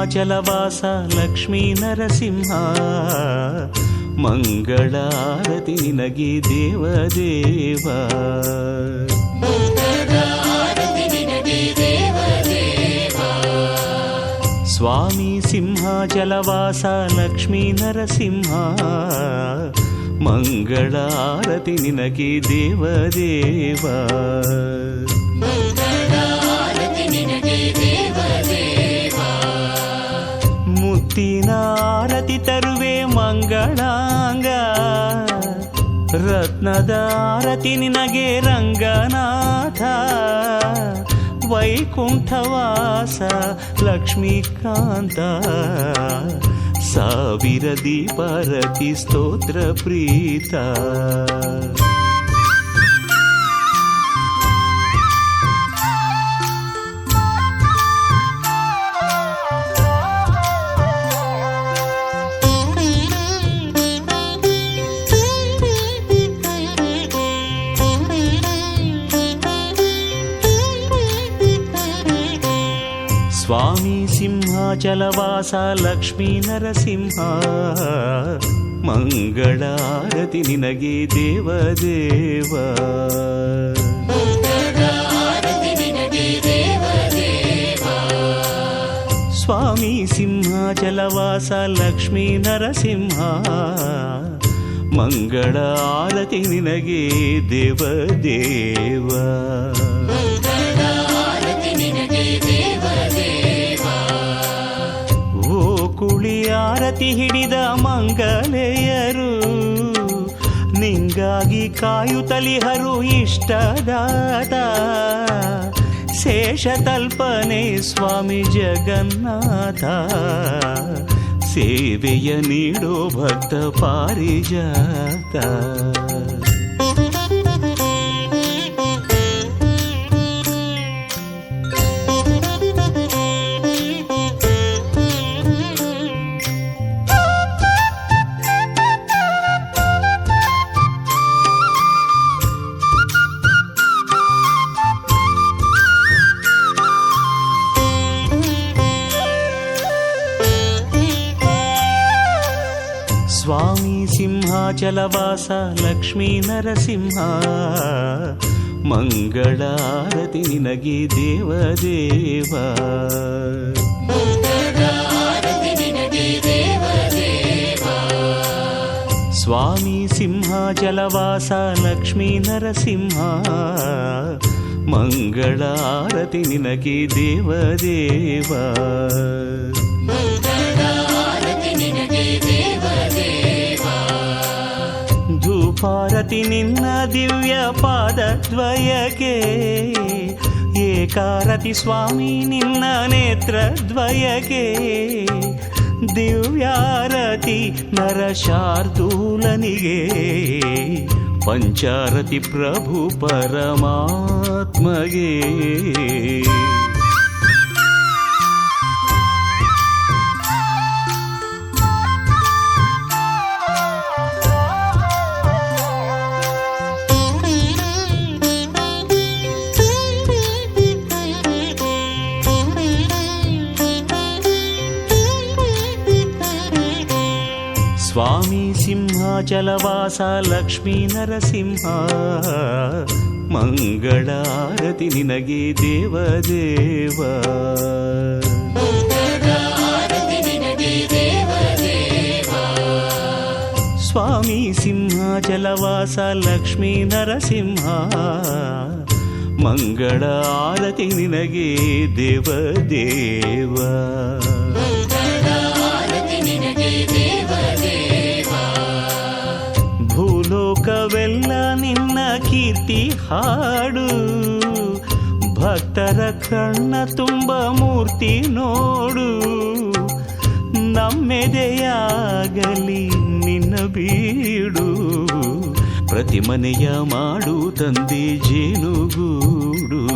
ಸಿಂಹಾಚಲವಾಸ ಲಕ್ಷ್ಮೀ ನರಸಿಂಹ ಮಂಗಳಾರತಿ ನಿನಗೆ ದೇವದೇವ. ಸ್ವಾಮಿ ಸಿಂಹಾಚಲವಾಸ ಲಕ್ಷ್ಮೀ ನರಸಿಂಹ ಮಂಗಳಾರತಿ ನಿನಗೆ ದೇವದೇವ. ಮುತ್ತಿನ ಆರತಿ ತರುವೆ ಮಂಗಳಾಂಗ, ರತ್ನದ ಆರತಿ ನಿನಗೆ ರಂಗನಾಥ. ವೈಕುಂಠವಾಸ ಲಕ್ಷ್ಮೀಕಾಂತ, ಸಾವಿರ ದೀಪಾರತಿ ಸ್ತೋತ್ರ ಪ್ರೀತ. ಸ್ವಾಮಿ ಸಿಂಹಾಚಲವಾಸ ಲಕ್ಷ್ಮೀ ನರಸಿಂಹ ಮಂಗಳಾರತಿ ನಿನಗೆ ದೇವದೇವ. ಸ್ವಾಮಿ ಸಿಂಹಾಚಲವಾಸ ಲಕ್ಷ್ಮೀ ನರಸಿಂಹ ಮಂಗಳ ಆರತಿ ನಿನಗೆ ದೇವದೇವ. ಓ ಕುಳಿ ಆರತಿ ಹಿಡಿದ ಮಂಗಲೆಯರು, ನಿಂಗಾಗಿ ಕಾಯುತ್ತಲಿಹರು ಇಷ್ಟದಾತ. ಶೇಷತಲ್ಪನೆ ಸ್ವಾಮಿ ಜಗನ್ನಾಥ, ಸೇವೆಯ ನೀಡೋ ಭಕ್ತ ಪಾರಿಜಾತ. ಸ್ವಾಮಿ ಸಿಂಹಾಚಲವಾಸ ಲಕ್ಷ್ಮೀ ನರಸಿಂಹ ಮಂಗಳಾರತಿ ನಿನಗೆ ದೇವದೇವ. ಸ್ವಾಮಿ ಸಿಂಹಾಚಲವಾಸ ಲಕ್ಷ್ಮೀ ನರಸಿಂಹ ಮಂಗಳಾರತಿ ನಿನಗೆ ದೇವದೇವ. ಧೂಪಾರತಿ ನಿನ್ನ ದಿವ್ಯ ಪಾದದ್ವಯಕ್ಕೆ, ಏಕಾರತಿ ಸ್ವಾಮಿ ನಿನ್ನ ನೇತ್ರದ್ವಯಕ್ಕೆ. ದಿವ್ಯಾರತಿ ನರಶಾರ್ದೂಲನಿಗೆ, ಪಂಚಾರತಿ ಪ್ರಭು ಪರಮಾತ್ಮಗೆ. ಸ್ವಾಮಿ ಸಿಂಹಾಚಲವಾಸ ಲಕ್ಷ್ಮೀ ನರಸಿಂಹ ಮಂಗಳಾರತಿ ನಿನಗೆ ದೇವದೇವ. ಸ್ವಾಮಿ ಸಿಂಹಾಚಲವಾಸ ಲಕ್ಷ್ಮೀ ನರಸಿಂಹ ಮಂಗಳ ಆರತಿ ನಿನಗೆ ದೇವದೇವ. ಭೂಲೋಕವೆಲ್ಲ ನಿನ್ನ ಕೀರ್ತಿ ಹಾಡು, ಭಕ್ತರ ಕಣ್ಣ ತುಂಬ ಮೂರ್ತಿ ನೋಡು. ನಮ್ಮೆದೆಯಾಗಲಿ ನಿನ್ನ ಬೀಡು, ಪ್ರತಿ ಮನೆಯ ಮಾಡು ತಂದೆ ಜೇನುಗೂಡು.